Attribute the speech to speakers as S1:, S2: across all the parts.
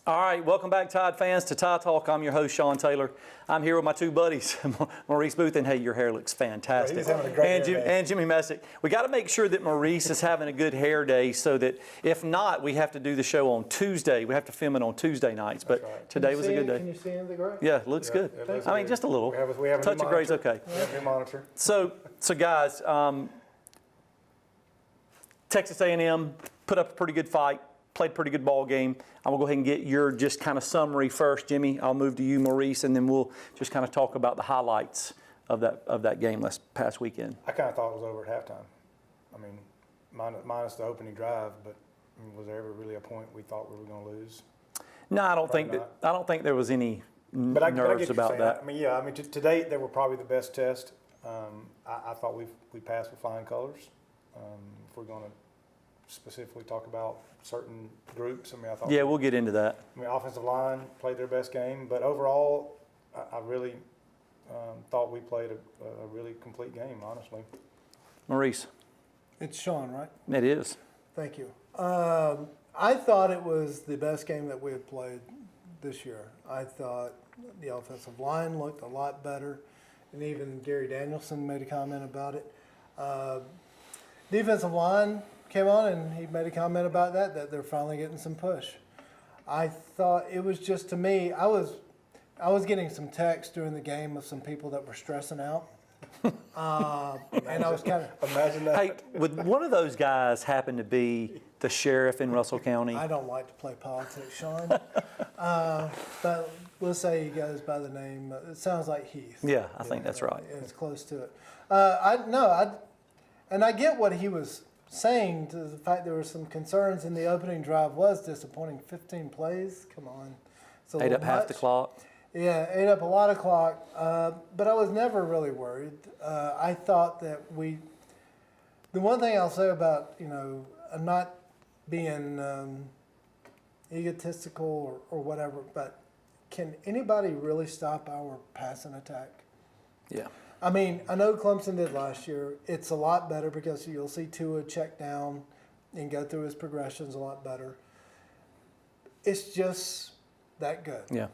S1: All right, welcome back, Tide fans, to Tide Talk. I'm your host, Sean Taylor. I'm here with my two buddies, Maurice Booth, and hey, your hair looks fantastic.
S2: He's having a great hair day.
S1: And Jimmy Messick. We got to make sure that Maurice is having a good hair day, so that if not, we have to do the show on Tuesday. We have to film it on Tuesday nights, but
S2: right.
S1: today was a good day.
S3: Can you see in the gray?
S1: Yeah, it looks good.
S2: it looks
S1: I mean,
S2: good.
S1: just a little.
S2: We have a
S1: touch
S2: new
S1: of gray's
S2: monitor.
S1: okay.
S2: We have a new monitor.
S1: So guys, Texas A&M put up a pretty good fight, played a pretty good ball game. I'm going to go ahead and get your just kind of summary first, Jimmy. I'll move to you, Maurice, and then we'll just kind of talk about the highlights of that game last past weekend.
S2: I kind of thought it was over at halftime. I mean, minus the opening drive, but I mean, was there ever really a point we thought we were going to lose?
S1: No, I don't
S2: Probably
S1: think that. I don't think there was any
S2: But I
S1: nerves
S2: get you
S1: about
S2: saying
S1: that.
S2: I mean, to date, they were probably the best test. I thought we passed with flying colors. If we're going to specifically talk about certain groups, I mean, I thought.
S1: Yeah, we'll get into that.
S2: I mean, offensive line played their best game, but overall, I really thought we played a really complete game, honestly.
S1: Maurice,
S3: It's Sean, right?
S1: it is.
S3: Thank you. I thought it was the best game that we had played this year. I thought the offensive line looked a lot better, and even Gary Danielson made a comment about it. Defensive line came on, and he made a comment about that they're finally getting some push. I thought it was just, to me, I was getting some texts during the game of some people that were stressing out. And I was kind of,
S2: Imagine that.
S1: Hey, would one of those guys happen to be the sheriff in Russell County?
S3: I don't like to play politics, Sean. But we'll say he goes by the name, it sounds like Heath.
S1: Yeah, I think that's right.
S3: It's close to it. And I get what he was saying, to the fact there were some concerns in the opening drive was disappointing. 15 plays, come on. It's a
S1: Ate
S3: little
S1: up half the
S3: much.
S1: clock.
S3: Yeah, ate up a lot of clock, but I was never really worried. I thought that the one thing I'll say about, I'm not being egotistical or whatever, but can anybody really stop our passing attack?
S1: Yeah.
S3: I mean, I know Clemson did last year. It's a lot better because you'll see Tua check down and go through his progressions a lot better. It's just that good.
S1: Yeah.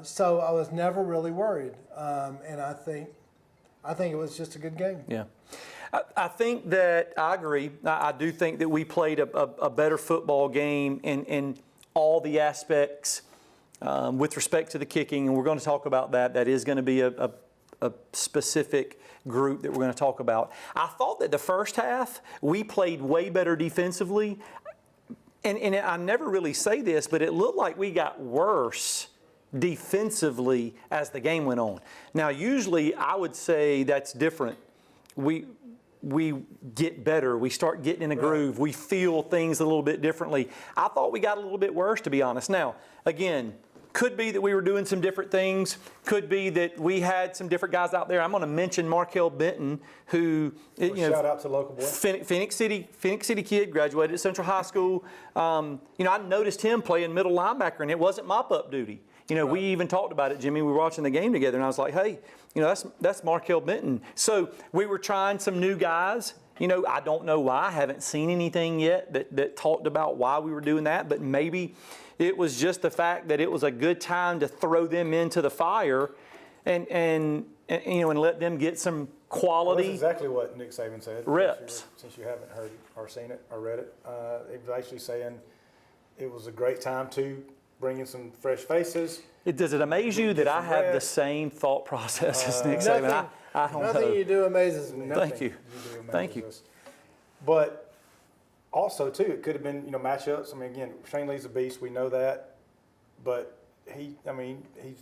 S3: So I was never really worried, and I think it was just a good game.
S1: Yeah. I think that I agree. I do think that we played a better football game in all the aspects with respect to the kicking, and we're going to talk about that. That is going to be a specific group that we're going to talk about. I thought that the first half we played way better defensively, and I never really say this, but it looked like we got worse defensively as the game went on. Now, usually I would say that's different. We get better. We start getting in a groove. We feel things a little bit differently. I thought we got a little bit worse, to be honest. Now, again, could be that we were doing some different things. Could be that we had some different guys out there. I'm going to mention Markel Benton, who,
S2: Shout out to local boy.
S1: Phoenix City kid, graduated at Central High School. I noticed him playing middle linebacker, and it wasn't mop-up duty. We even talked about it, Jimmy. We were watching the game together, and I was like, hey, that's Markel Benton. So we were trying some new guys. I don't know why. I haven't seen anything yet that talked about why we were doing that, but maybe it was just the fact that it was a good time to throw them into the fire and let them get some quality.
S2: Well, that's exactly what Nick Saban said.
S1: Reps.
S2: Since you haven't heard it or seen it or read it, he was actually saying it was a great time to bring in some fresh faces.
S1: Does it amaze you that I have the
S2: reps.
S1: same thought process as Nick Saban? I don't
S3: Nothing
S1: know.
S3: you do amazes me.
S1: Thank you.
S2: do amazes
S1: Thank you.
S2: us. But also, too, it could have been, matchups. I mean, again, Shane Lee's a beast. We know that. But he's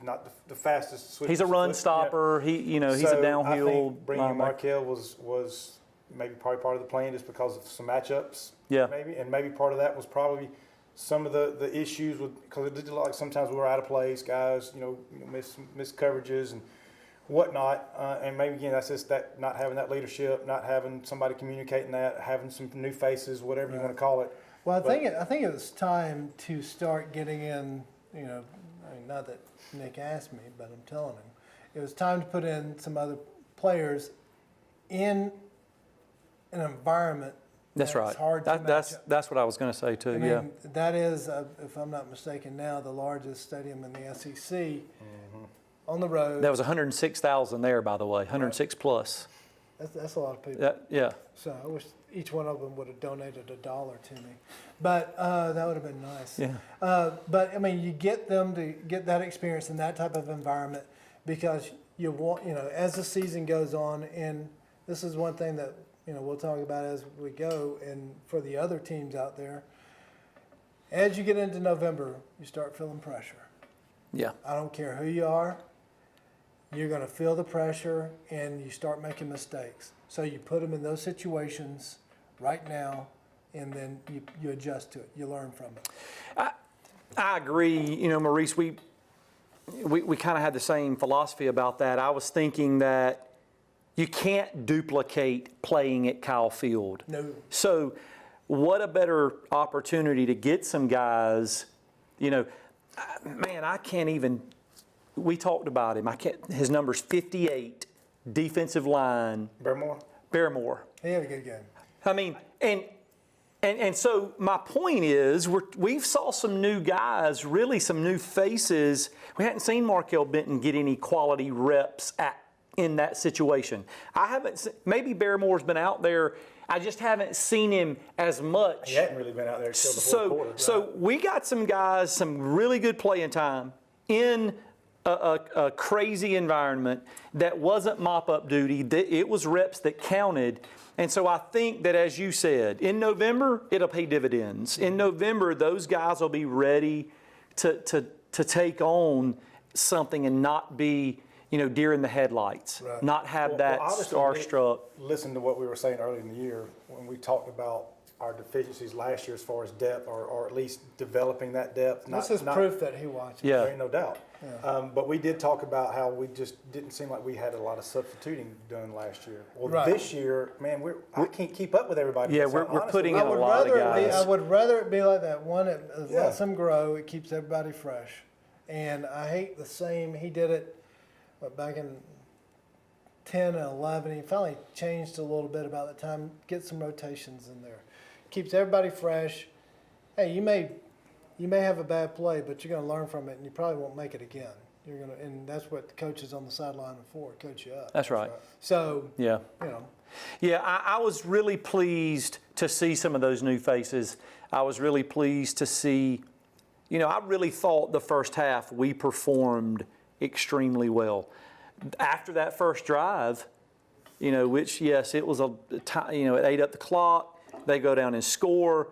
S2: not the fastest.
S1: He's a run stopper. He's a downhill
S2: I think bringing in
S1: linebacker.
S2: Markel was maybe probably part of the plan just because of some matchups.
S1: Yeah.
S2: Maybe part of that was probably some of the issues with, because it did look like sometimes we were out of place, guys, miss coverages and whatnot, and maybe again that's just that not having that leadership, not having somebody communicating that, having some new faces, whatever you want to call it.
S3: Well, I think it was time to start getting in. Not that Nick asked me, but I'm telling him, it was time to put in some other players in an environment
S1: That's right.
S3: It's hard to match up.
S1: That's what I was going to say too.
S3: I mean,
S1: Yeah.
S3: that is, if I'm not mistaken, now the largest stadium in the SEC on the road.
S1: That was 106,000 there, by the way, 106 plus.
S3: That's a lot of people.
S1: Yeah.
S3: So I wish each one of them would have donated $1 to me, but that would have been nice.
S1: Yeah.
S3: But I mean, you get them to get that experience in that type of environment because you want, as the season goes on, and this is one thing that we'll talk about as we go, and for the other teams out there, as you get into November, you start feeling pressure.
S1: Yeah.
S3: I don't care who you are, you're going to feel the pressure and you start making mistakes. So you put them in those situations right now, and then you adjust to it. You learn from it.
S1: I agree. Maurice, we kind of had the same philosophy about that. I was thinking that you can't duplicate playing at Kyle Field.
S3: No.
S1: So what a better opportunity to get some guys, man, I can't even, we talked about him. His number's 58, defensive line. Barrymore.
S3: He had a good game.
S1: I mean, and so my point is, we've saw some new guys, really some new faces. We hadn't seen Markel Benton get any quality reps in that situation. I haven't. Maybe Barrymore's been out there. I just haven't seen him as much.
S2: He hadn't really been out there until the fourth quarter. Right?
S1: So we got some guys, some really good playing time in a crazy environment that wasn't mop-up duty. It was reps that counted. And so I think that, as you said, in November, it'll pay dividends. In November, those guys will be ready to take on something and not be, deer in the headlights,
S3: Right.
S1: not have that
S2: obviously,
S1: starstruck.
S2: Listen to what we were saying earlier in the year when we talked about our deficiencies last year as far as depth, or at least developing that depth.
S3: This is proof that he watches.
S1: Yeah.
S2: There ain't no doubt. But we did talk about how we just didn't seem like we had a lot of substituting done last year. Well,
S3: Right.
S2: this year, man, I can't keep up with everybody.
S1: Yeah,
S2: So
S1: we're
S2: honestly,
S1: putting in
S3: I
S1: a
S3: would
S1: lot of
S3: rather it be.
S1: guys.
S3: I would rather it be like that. One, it
S2: Yeah.
S3: lets them grow. It keeps everybody fresh. And I hate the same. He did it back in 10 and 11. He finally changed a little bit about the time. Get some rotations in there. Keeps everybody fresh. Hey, you may have a bad play, but you're going to learn from it, and you probably won't make it again. And that's what the coaches on the sideline are for, coach you up.
S1: That's right.
S3: So,
S1: Yeah. Yeah, I was really pleased to see some of those new faces. I was really pleased to see, I really thought the first half we performed extremely well. After that first drive, which, yes, it was it ate up the clock. They go down and score.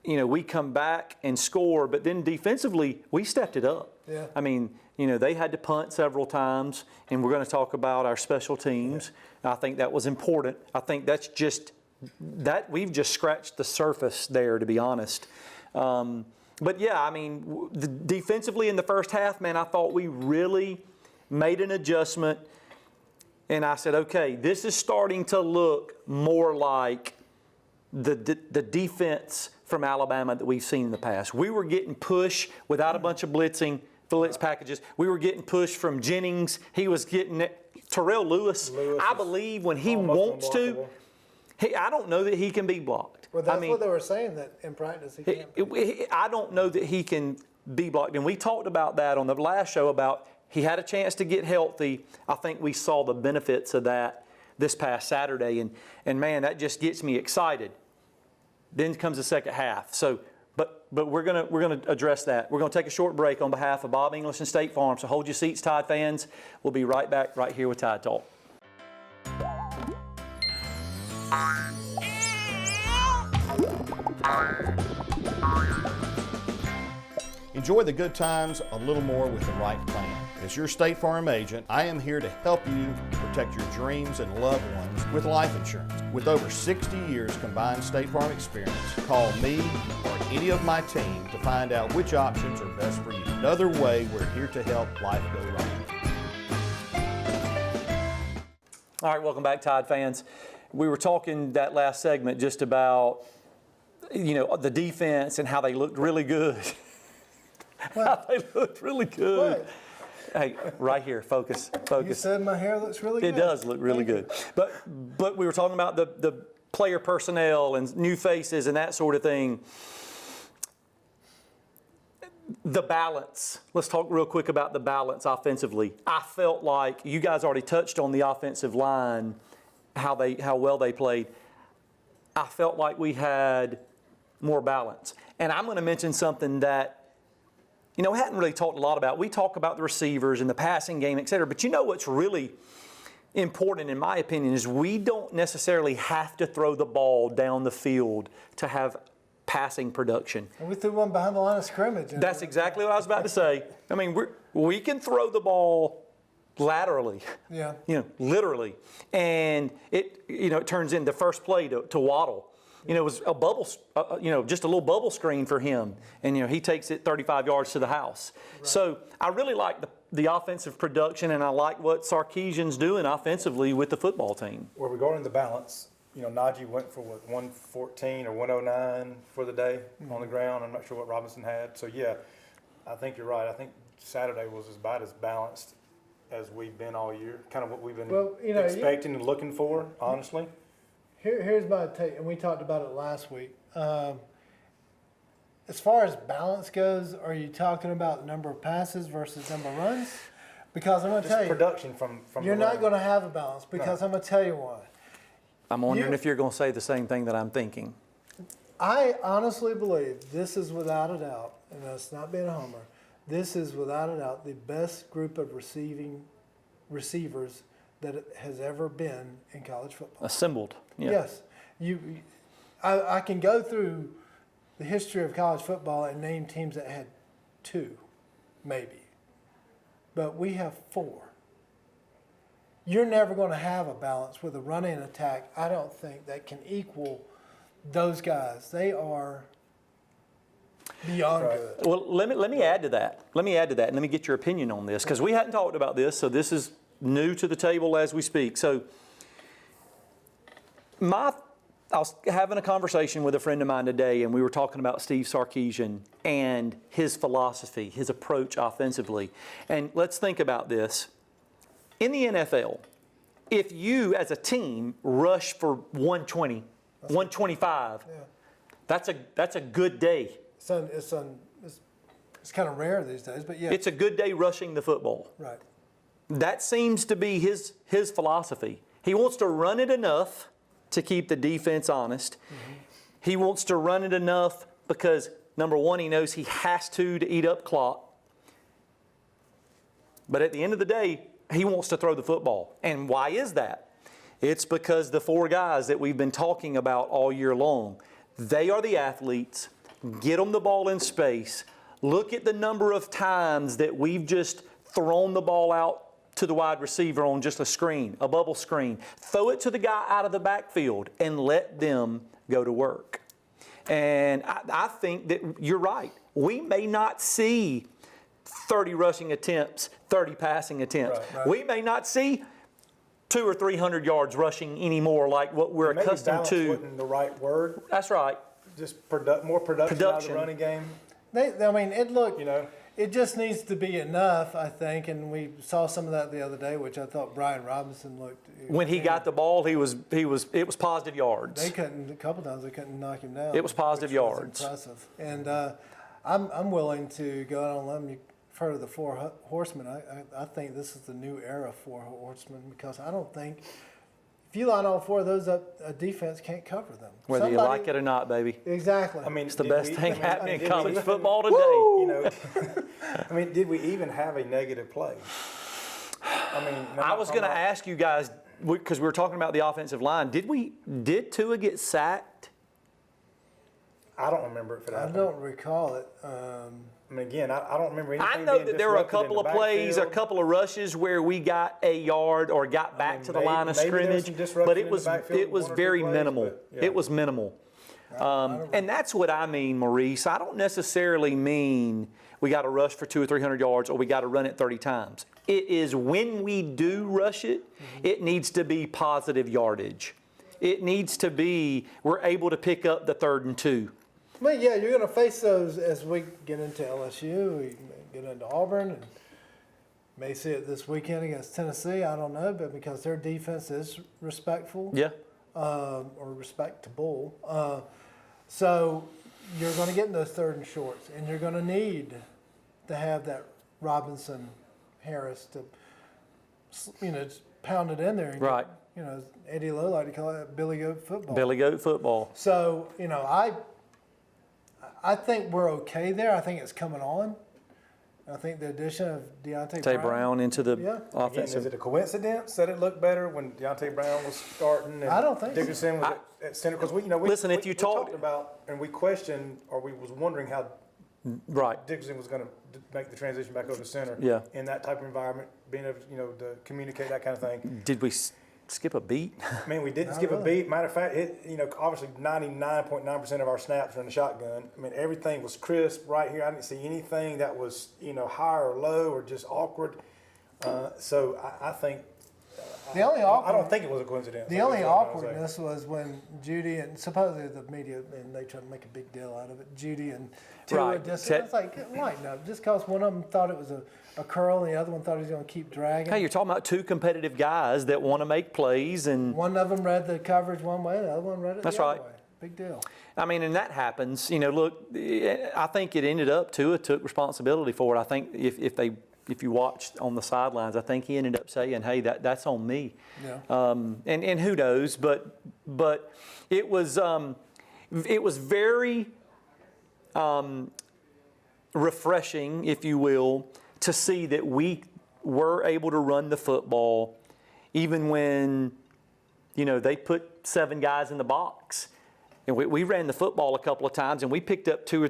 S1: We come back and score, but then defensively, we stepped it up.
S3: Yeah.
S1: I mean, they had to punt several times, and we're going to talk about our special teams. I think that was important. I think that's just that we've just scratched the surface there, to be honest. But yeah, I mean, defensively in the first half, man, I thought we really made an adjustment, and I said, okay, this is starting to look more like the defense from Alabama that we've seen in the past. We were getting pushed without a bunch of blitz packages. We were getting pushed from Jennings. He was getting it. Terrell Lewis, I believe when he wants to, I don't know that he can be blocked.
S3: Well, that's what they were saying, that in practice he can't be.
S1: I don't know that he can be blocked. And we talked about that on the last show about he had a chance to get healthy. I think we saw the benefits of that this past Saturday. And man, that just gets me excited. Then comes the second half. So, but we're gonna address that. We're gonna take a short break on behalf of Bob English and State Farm. So hold your seats, Tide fans. We'll be right back right here with Tide Talk.
S4: Enjoy the good times a little more with the right plan. As your State Farm agent, I am here to help you protect your dreams and loved ones with life insurance. With over 60 years combined State Farm experience, call me or any of my team to find out which options are best for you. Another way, we're here to help life go right.
S1: All right, welcome back, Tide fans. We were talking that last segment just about, the defense and how they looked really good. How they looked really good.
S3: What?
S1: Hey, right here, focus.
S3: You said my hair looks really good.
S1: It does look really good. But we were talking about player personnel and new faces and that sort of thing. The balance. Let's talk real quick about the balance offensively. I felt like you guys already touched on the offensive line, how well they played. I felt like we had more balance. And I'm going to mention something that, we hadn't really talked a lot about. We talk about the receivers and the passing game, et cetera. But what's really important, in my opinion, is we don't necessarily have to throw the ball down the field to have passing production.
S3: And we threw one behind the line of scrimmage.
S1: That's exactly what I was about to say. I mean, we can throw the ball laterally,
S3: Yeah.
S1: Literally, and it turns into first play to Waddle. It was a bubble, just a little bubble screen for him, and he takes it 35 yards to the house. Right. So I really like the offensive production, and I like what Sarkisian's doing offensively with the football team.
S2: Well, regarding the balance, Najee went for 114 or 109 for the day on the ground. I'm not sure what Robinson had. So, yeah, I think you're right. I think Saturday was about as balanced as we've been all year, kind of what we've been expecting and looking for, honestly.
S3: Here's my take, and we talked about it last week. As far as balance goes, are you talking about number of passes versus number of runs? Because I'm going to tell you,
S2: production from
S3: you're not going to have a balance because I'm going to tell you why.
S1: I'm wondering if you're going to say the same thing that I'm thinking.
S3: I honestly believe this is without a doubt, and that's not being a homer, this is without a doubt the best group of receivers that it has ever been in college football.
S1: Assembled. Yeah.
S3: Yes. I can go through the history of college football and name teams that had 2, maybe. But we have 4. You're never going to have a balance with a run and attack, I don't think, that can equal those guys. They are beyond good.
S1: Well, let me add to that. Let me get your opinion on this, because we hadn't talked about this, so this is new to the table as we speak. So I was having a conversation with a friend of mine today, and we were talking about Steve Sarkisian and his philosophy, his approach offensively. And let's think about this. In the NFL, if you as a team rush for 120, 125, that's a good day.
S3: It's kind of rare these days, but yeah.
S1: It's a good day rushing the football.
S3: Right.
S1: That seems to be his philosophy. He wants to run it enough to keep the defense honest. Mm-hmm. He wants to run it enough because, number one, he knows he has to eat up clock. But at the end of the day, he wants to throw the football. And why is that? It's because the 4 guys that we've been talking about all year long, they are the athletes. Get them the ball in space. Look at the number of times that we've just thrown the ball out to the wide receiver on just a screen, a bubble screen. Throw it to the guy out of the backfield and let them go to work. And I think that you're right. We may not see 30 rushing attempts, 30 passing attempts.
S2: Right.
S1: We may not see 200 or 300 yards rushing anymore like what we're accustomed to.
S2: Maybe balance wasn't the right word.
S1: That's right.
S2: Just more production out of the running game.
S3: It just needs to be enough, I think, and we saw some of that the other day, which I thought Brian Robinson looked.
S1: When he got the ball, it was positive yards.
S3: They couldn't, a couple times they couldn't knock him down.
S1: It was positive yards.
S3: Impressive. And I'm willing to go out on a limb. You've heard of the 4 horsemen. I think this is the new era of 4 horsemen because I don't think if you line all 4 of those up, a defense can't cover them.
S1: Whether you like it or not, baby.
S3: Exactly.
S1: It's the best thing happening in college football today.
S2: Did we even have a negative play?
S1: I was going to ask you guys, because we were talking about the offensive line, did Tua get sacked?
S2: I don't remember if it happened.
S3: I don't recall it.
S2: Again, I don't remember anything.
S1: I know
S2: being
S1: that there were a
S2: disrupted
S1: couple
S2: in the
S1: of plays, a
S2: backfield.
S1: couple of rushes where we got a yard or got back to the line of
S2: maybe there was
S1: scrimmage,
S2: some disruption
S1: but
S2: in the backfield,
S1: it was
S2: 1 or 2
S1: very
S2: plays,
S1: minimal.
S2: but, yeah.
S1: It was minimal. And that's what I mean, Maurice. I don't necessarily mean we got to rush for 200 or 300 yards or we got to run it 30 times. It is when we do rush it, it needs to be positive yardage. It needs to be we're able to pick up the 3rd and 2.
S3: But yeah, you're going to face those as we get into LSU, we get into Auburn, and may see it this weekend against Tennessee. I don't know, but because their defense is respectful.
S1: Yeah.
S3: or respectable. So you're going to get in those 3rd and shorts, and you're going to need to have that Robinson Harris to, just pound it in there. And
S1: Right.
S3: Get, Eddie Lowe liked to call it Billy Goat football.
S1: Billy Goat football.
S3: So, I think we're okay there. I think it's coming on. I think the addition of Deontay
S1: Tay Brown into the
S3: Yeah.
S2: Again,
S1: offensive.
S2: is it a coincidence that it looked better when Deontay Brown was starting and
S3: I don't think so.
S2: Dickerson was at center? Because we
S1: Listen, if you
S2: we
S1: talk-
S2: talked about and we questioned or we was wondering how
S1: Right.
S2: Dickerson was going to make the transition back over to center.
S1: Yeah.
S2: In that type of environment, being able to communicate that kind of thing.
S1: Did we skip a beat?
S2: Man, we didn't
S3: Not
S2: skip a
S3: really.
S2: beat. Matter of fact, obviously 99.9% of our snaps were in the shotgun. I mean, everything was crisp right here. I didn't see anything that was, high or low or just awkward. So I think.
S3: The only
S2: I don't think it was a coincidence.
S3: The
S2: I
S3: only
S2: guess is what I'm trying to say.
S3: awkwardness was when Judy and supposedly the media, and they tried to make a big deal out of it. Judy and Tua
S1: Right.
S3: just, it's like, lighten up. Just because one of them thought it was a curl and the other one thought he was going to keep dragging.
S1: Hey, you're talking about two competitive guys that want to make plays, and
S3: One of them read the coverage one way, the other one read it
S1: That's
S3: the other
S1: right.
S3: way. Big deal.
S1: I mean, and that happens. Look, I think it ended up Tua took responsibility for it. I think if you watched on the sidelines, I think he ended up saying, "Hey, that's on me."
S3: Yeah.
S1: And who knows? But it was very refreshing, if you will, to see that we were able to run the football, even when they put 7 guys in the box, and we ran the football a couple of times, and we picked up 2 or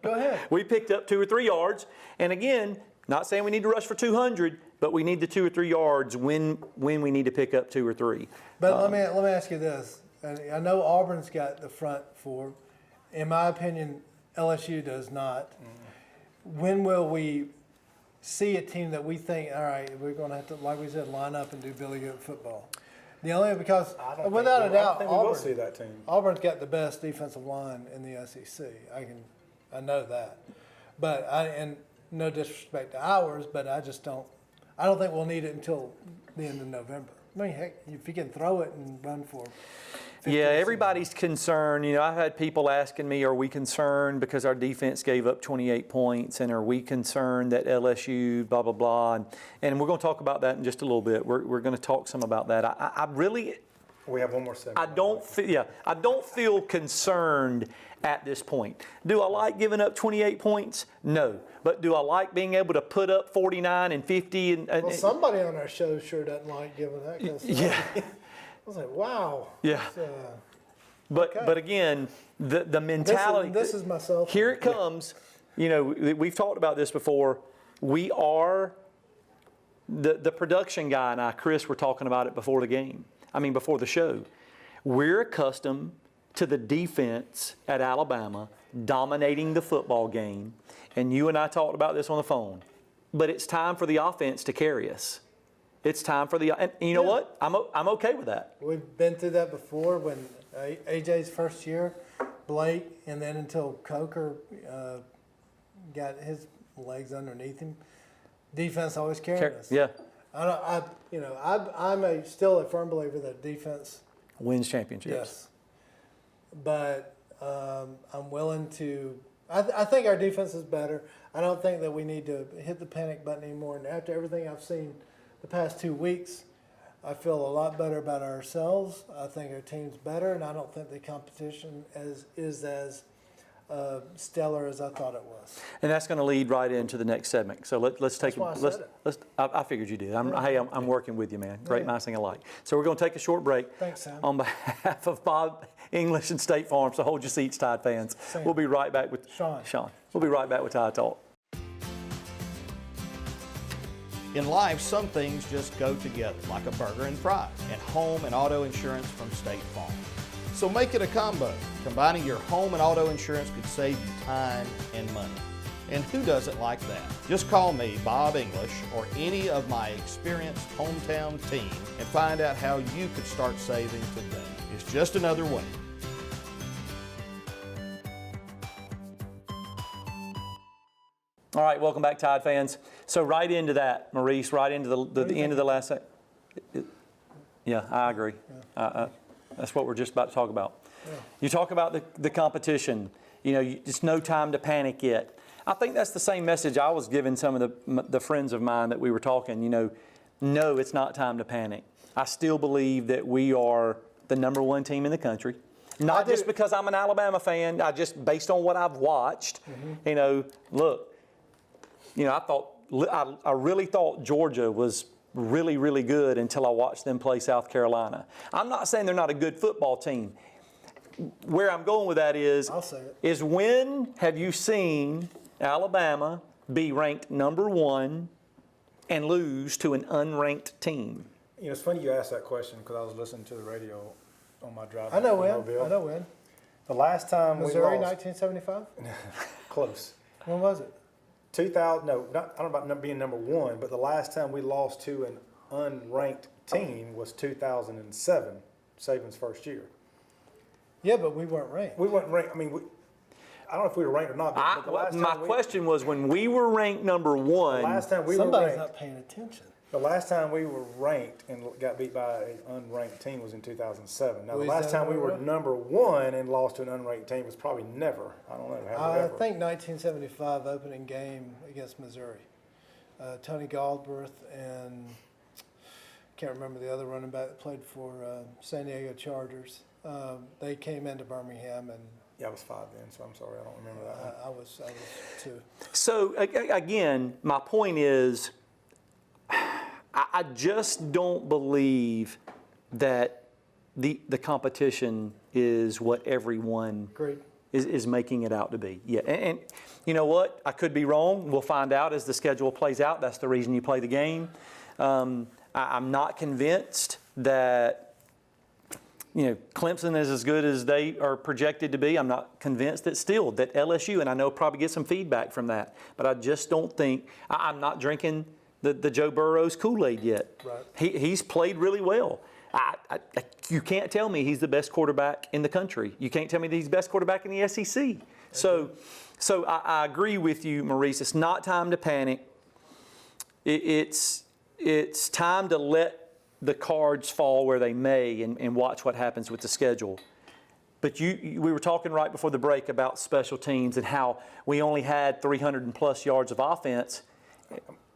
S3: Go ahead.
S1: we picked up 2 or 3 yards. And again, not saying we need to rush for 200, but we need the 2 or 3 yards when we need to pick up 2 or 3.
S3: But let me ask you this. And I know Auburn's got the front 4. In my opinion, LSU does not. When will we see a team that we think, all right, we're going to have to, like we said, line up and do Billy Goat football? The only because
S2: I don't
S3: without
S2: think
S3: a
S2: we- I don't
S3: doubt,
S2: think we will see that team.
S3: Auburn's got the best defensive line in the SEC. I know that. But and no disrespect to ours, but I don't think we'll need it until the end of November. I mean, heck, if you can throw it and run for 50
S1: Yeah,
S3: or
S1: everybody's concerned. I've had people asking me, are we concerned because our defense gave up 28 points, and are we concerned that LSU, blah, blah, blah. And we're going to talk about that in just a little bit. We're going to talk some about that. I really,
S2: We have one more segment.
S1: I don't feel concerned at this point. Do I like giving up 28 points? No. But do I like being able to put up 49 and 50?
S3: Well, somebody on our show sure doesn't like giving that kind of stuff.
S1: Yeah.
S3: I was like, wow.
S1: Yeah.
S3: It's,
S1: But again, the mentality.
S3: this is myself.
S1: Here it comes. We've talked about this before. We are the production guy and I, Chris, were talking about it before the show. We're accustomed to the defense at Alabama dominating the football game, and you and I talked about this on the phone. But it's time for the offense to carry us. It's time for and you know what? I'm okay with that.
S3: We've been through that before when AJ's first year, Blake, and then until Coker got his legs underneath him. Defense always carried us.
S1: Yeah,
S3: I'm still a firm believer that defense.
S1: wins championships.
S3: Yes. But I'm willing to. I think our defense is better. I don't think that we need to hit the panic button anymore. And after everything I've seen the past 2 weeks, I feel a lot better about ourselves. I think our team's better, and I don't think the competition is as stellar as I thought it was.
S1: And that's going to lead right into the next segment. So let's take.
S3: That's why I said it.
S1: I figured you did. I'm working with you, man. Great
S3: Yeah.
S1: minds think alike. So we're going to take a short break.
S3: Thanks, Sam.
S1: On behalf of Bob English and State Farm, so hold your seats, Tide fans.
S3: Sam.
S1: We'll be right back with
S3: Sean.
S1: We'll be right back with Tide Talk.
S4: In life, some things just go together, like a burger and fries, and home and auto insurance from State Farm. So make it a combo. Combining your home and auto insurance could save you time and money. And who doesn't like that? Just call me, Bob English, or any of my experienced hometown team and find out how you could start saving today. It's just another way.
S1: All right, welcome back, Tide fans. So right into that, Maurice, right into the end of the last. Yeah, I agree. That's what we're just about to talk about. You talk about the competition. It's no time to panic yet. I think that's the same message I was giving some of the friends of mine that we were talking. No, it's not time to panic. I still believe that we are the number one team in the country. Not just because I'm an Alabama fan. Based on what I've watched. Look. I really thought Georgia was really, really good until I watched them play South Carolina. I'm not saying they're not a good football team. Where I'm going with that is,
S3: I'll say it.
S1: is when have you seen Alabama be ranked number one and lose to an unranked team?
S2: It's funny you asked that question because I was listening to the radio on my drive.
S3: I know
S2: back from
S3: when.
S2: Mobile.
S3: I know when.
S2: The last time
S3: Missouri,
S2: we lost,
S3: 1975.
S2: close.
S3: When was it?
S2: 2000. No, I don't know about being number one, but the last time we lost to an unranked team was 2007, Saban's first year.
S3: Yeah, but we weren't ranked.
S2: We weren't ranked. I don't know if we were ranked or not. But the last time
S1: My question was when we were ranked number one.
S2: The last time we were
S3: Somebody's
S2: ranked.
S3: not paying attention.
S2: The last time we were ranked and got beat by an unranked team was in 2007. Now, the
S3: Was
S2: last
S3: that
S2: time we were
S3: right?
S2: number one and lost to an unranked team was probably never. I don't know.
S3: I
S2: Ever.
S3: think 1975 opening game against Missouri. Tony Galbraith and can't remember the other running back that played for San Diego Chargers. They came into Birmingham and
S2: Yeah, I was 5 then, so I'm sorry. I don't remember that one.
S3: I was 2.
S1: So again, my point is, I just don't believe that the competition is what everyone
S3: Great.
S1: is making it out to be. Yeah, and you know what? I could be wrong. We'll find out as the schedule plays out. That's the reason you play the game. I'm not convinced that Clemson is as good as they are projected to be. I'm not convinced that LSU, and I know I'll probably get some feedback from that, but I just don't think, I'm not drinking the Joe Burrow's Kool-Aid yet.
S3: Right.
S1: He's played really well. You can't tell me he's the best quarterback in the country. You can't tell me that he's the best quarterback in the SEC. So I agree with you, Maurice. It's not time to panic. It's time to let the cards fall where they may and watch what happens with the schedule. But we were talking right before the break about special teams and how we only had 300 and plus yards of offense.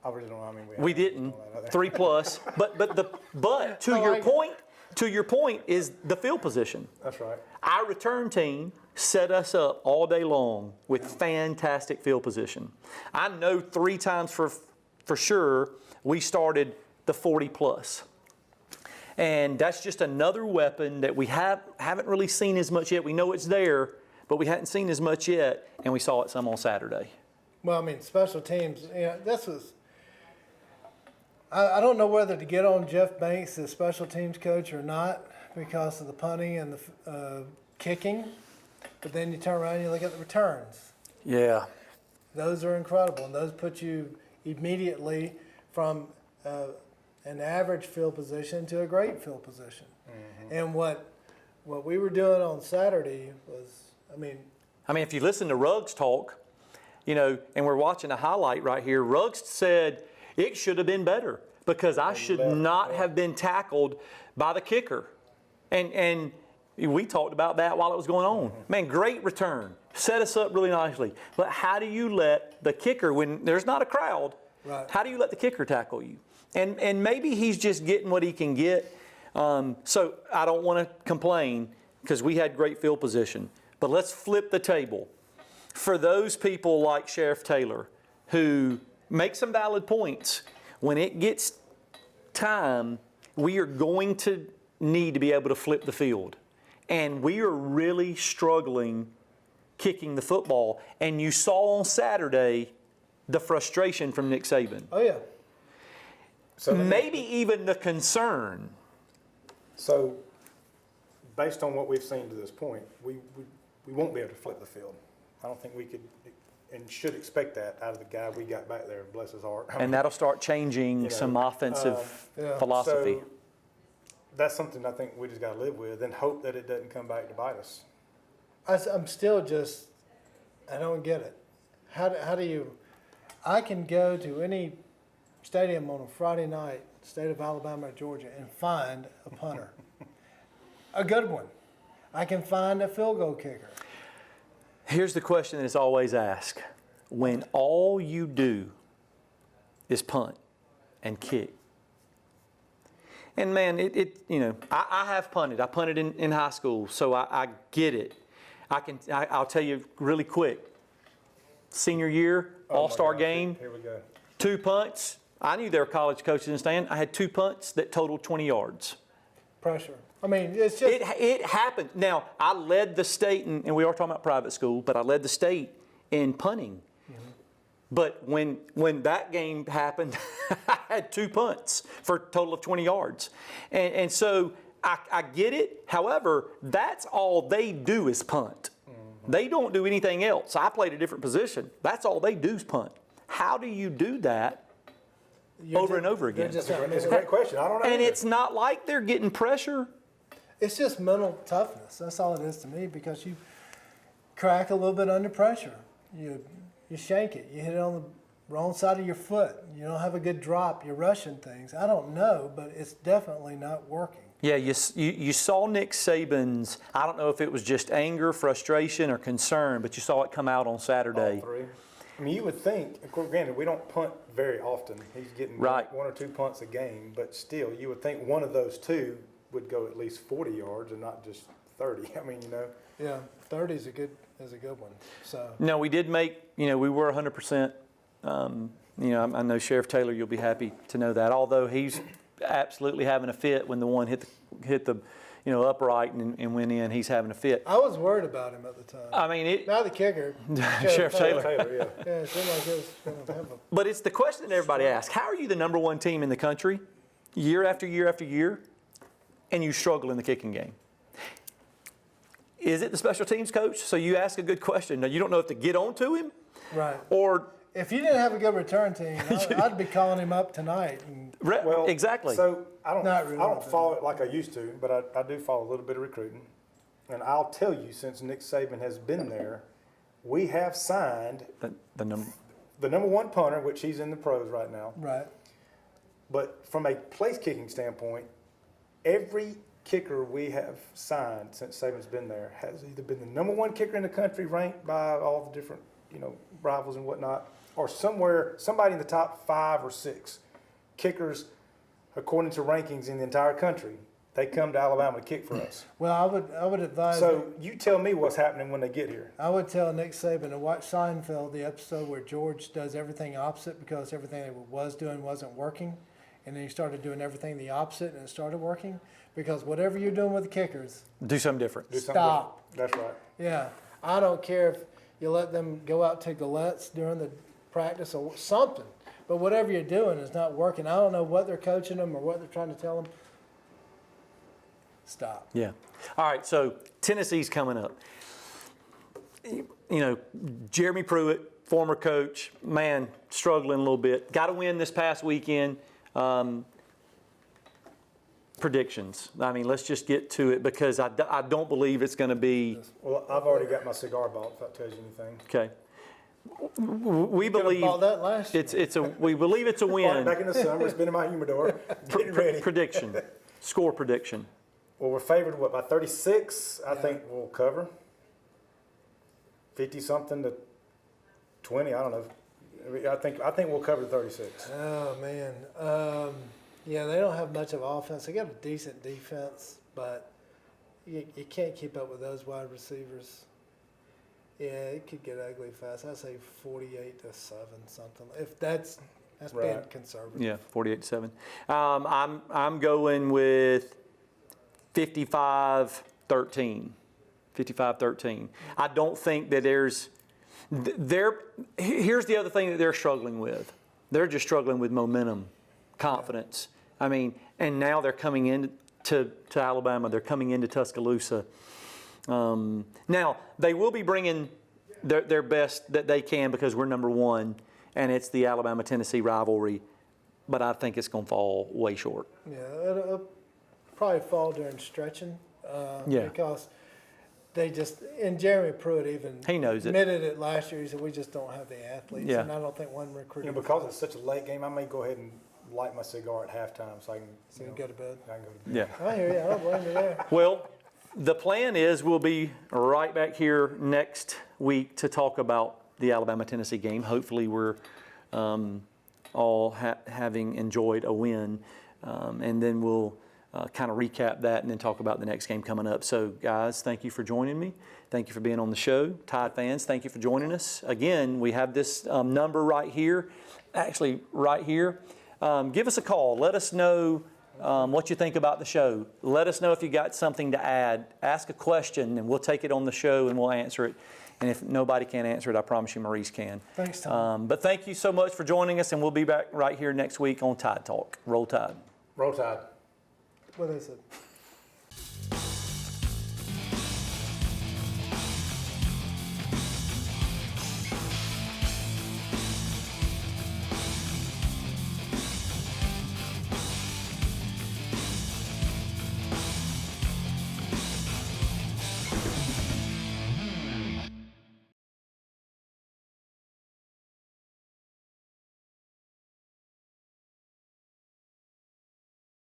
S2: I really don't know.
S1: We didn't 3+, but to your point is the field position.
S2: That's right.
S1: Our return team set us up all day long with fantastic field position. I know 3 times for sure we started the 40+. And that's just another weapon that we haven't really seen as much yet. We know it's there, but we hadn't seen as much yet, and we saw it some on Saturday.
S3: Well, special teams, this was. I don't know whether to get on Jeff Banks as special teams coach or not because of the punting and the kicking. But then you turn around and you look at the returns.
S1: Yeah.
S3: Those are incredible, and those put you immediately from an average field position to a great field position. Mm-hmm. And what we were doing on Saturday was,
S1: if you listen to Ruggs talk, and we're watching a highlight right here, Ruggs said it should have been better because I should not have been tackled by the kicker. And we talked about that while it was going on. Man, great return. Set us up really nicely. But how do you let the kicker, when there's not a crowd,
S3: right.
S1: How do you let the kicker tackle you? And maybe he's just getting what he can get. So I don't want to complain because we had great field position. But let's flip the table. For those people like Sheriff Taylor who make some valid points, when it gets time, we are going to need to be able to flip the field. And we are really struggling kicking the football. And you saw on Saturday the frustration from Nick Saban.
S3: oh yeah.
S2: So
S1: Maybe even the concern.
S2: So, based on what we've seen to this point, we won't be able to flip the field. I don't think we could and should expect that out of the guy we got back there, bless his heart.
S1: And that'll start changing some offensive philosophy.
S2: So that's something I think we just got to live with and hope that it doesn't come back to bite us.
S3: I'm still just, I don't get it. How do you, I can go to any stadium on a Friday night state of Alabama or Georgia, and find a punter. A good one. I can find a field goal kicker.
S1: Here's the question that is always asked. When all you do is punt and kick, and man, I have punted. I punted in high school, so I get it. I'll tell you really quick. Senior year,
S2: Oh my
S1: all-star
S2: gosh,
S1: game,
S2: Here we go.
S1: 2 punts. I knew there were college coaches in the stand. I had 2 punts that totaled 20 yards.
S3: Pressure. I mean, it's just
S1: It happened. Now, I led the state, and we are talking about private school, but I led the state in punting. But when that game happened, I had 2 punts for a total of 20 yards. And so I get it. However, that's all they do is punt. They don't do anything else. I played a different position. That's all they do is punt. How do you do that over and over again?
S3: Just
S2: It's a great question. I don't know.
S1: And
S2: either.
S1: it's not like they're getting pressure.
S3: It's just mental toughness. That's all it is to me, because you crack a little bit under pressure. You shank it. You hit it on the wrong side of your foot. You don't have a good drop. You're rushing things. I don't know, but it's definitely not working.
S1: Yeah, you saw Nick Saban's, I don't know if it was just anger, frustration, or concern, but you saw it come out on Saturday.
S2: All 3. I mean, you would think, of course, granted, we don't punt very often. He's getting
S1: Right.
S2: 1 or 2 punts a game, but still, you would think one of those 2 would go at least 40 yards and not just 30. I mean,
S3: Yeah, 30 is a good one. So
S1: No, we did make, we were 100%. I know Sheriff Taylor, you'll be happy to know that, although he's absolutely having a fit when the one hit the upright and went in. He's having a fit.
S3: I was worried about him at the time.
S1: I mean,
S3: Now the kicker,
S1: Sheriff Taylor.
S2: Taylor, yeah.
S3: Yeah, it seemed like it was going to have a.
S1: But it's the question that everybody asks. How are you the number 1 team in the country year after year after year, and you struggle in the kicking game? Is it the special teams coach? So you ask a good question. Now, you don't know if to get on to him
S3: Right.
S1: or
S3: If you didn't have a good return team, I'd be calling him up tonight. And
S2: Well,
S1: exactly.
S2: So I don't
S3: Not really,
S2: I don't
S3: but-
S2: follow it like I used to, but I do follow a little bit of recruiting. And I'll tell you, since Nick Saban has been there, we have signed
S1: the number.
S2: the number 1 punter, which he's in the pros right now.
S3: right.
S2: But from a place kicking standpoint, every kicker we have signed since Saban's been there has either been the number 1 kicker in the country, ranked by all the different rivals and whatnot, or somebody in the top 5 or 6 kickers according to rankings in the entire country. They come to Alabama to kick for us.
S3: Well, I would advise.
S2: So you tell me what's happening when they get here.
S3: I would tell Nick Saban to watch Seinfeld, the episode where George does everything opposite because everything he was doing wasn't working. And then he started doing everything the opposite and it started working. Because whatever you're doing with the kickers,
S1: Do something different.
S2: Do something
S3: Stop.
S2: different. That's right.
S3: yeah, I don't care if you let them go out to galettes during the practice or something. But whatever you're doing is not working. I don't know what they're coaching them or what they're trying to tell them. Stop.
S1: Yeah. All right, so Tennessee's coming up. Jeremy Pruitt, former coach, man, struggling a little bit. Got to win this past weekend. Predictions. I mean, let's just get to it because I don't believe it's going to be,
S2: Well, I've already got my cigar bought, if that tells you anything.
S1: okay. We
S3: Could have
S1: believe
S3: bought that last year.
S1: we believe it's a
S2: Bought it
S1: win.
S2: back in the summer. It's been in my humidor. Getting ready.
S1: Prediction. Score prediction.
S2: Well, we're favored, by 36? I think we'll cover. 50-something to 20, I don't know. I think we'll cover 36.
S3: Oh man, yeah, they don't have much of offense. They got a decent defense, but you can't keep up with those wide receivers. Yeah, it could get ugly fast. I'd say 48-7, something. If that's being
S2: Right.
S3: conservative.
S1: Yeah, 48-7. I'm going with 55-13. 55-13. I don't think that here's the other thing that they're struggling with. They're just struggling with momentum, confidence. I mean, and now they're coming into Alabama. They're coming into Tuscaloosa. Now, they will be bringing their best that they can because we're number 1, and it's the Alabama-Tennessee rivalry. But I think it's going to fall way short.
S3: Yeah, it'll probably fall during stretching.
S1: Yeah.
S3: Because they just, and Jeremy Pruitt even
S1: He knows it.
S3: admitted it last year. He said, we just don't have the athletes.
S1: Yeah.
S3: And I don't think one recruiter.
S2: Because it's such a late game, I may go ahead and light my cigar at halftime so I can,
S3: So you go to bed.
S2: I can go to bed.
S1: Yeah.
S3: I hear you. I don't blame you there.
S1: Well, the plan is we'll be right back here next week to talk about the Alabama-Tennessee game. Hopefully we're all having enjoyed a win. And then we'll kind of recap that and then talk about the next game coming up. So, guys, thank you for joining me. Thank you for being on the show. Tide fans, thank you for joining us. Again, we have this number right here, actually right here. Give us a call. Let us know what you think about the show. Let us know if you got something to add. Ask a question, and we'll take it on the show and we'll answer it. And if nobody can answer it, I promise you Maurice can.
S3: Thanks, Tom.
S1: But thank you so much for joining us, and we'll be back right here next week on Tide Talk. Roll Tide.
S2: Roll Tide.
S3: What is it?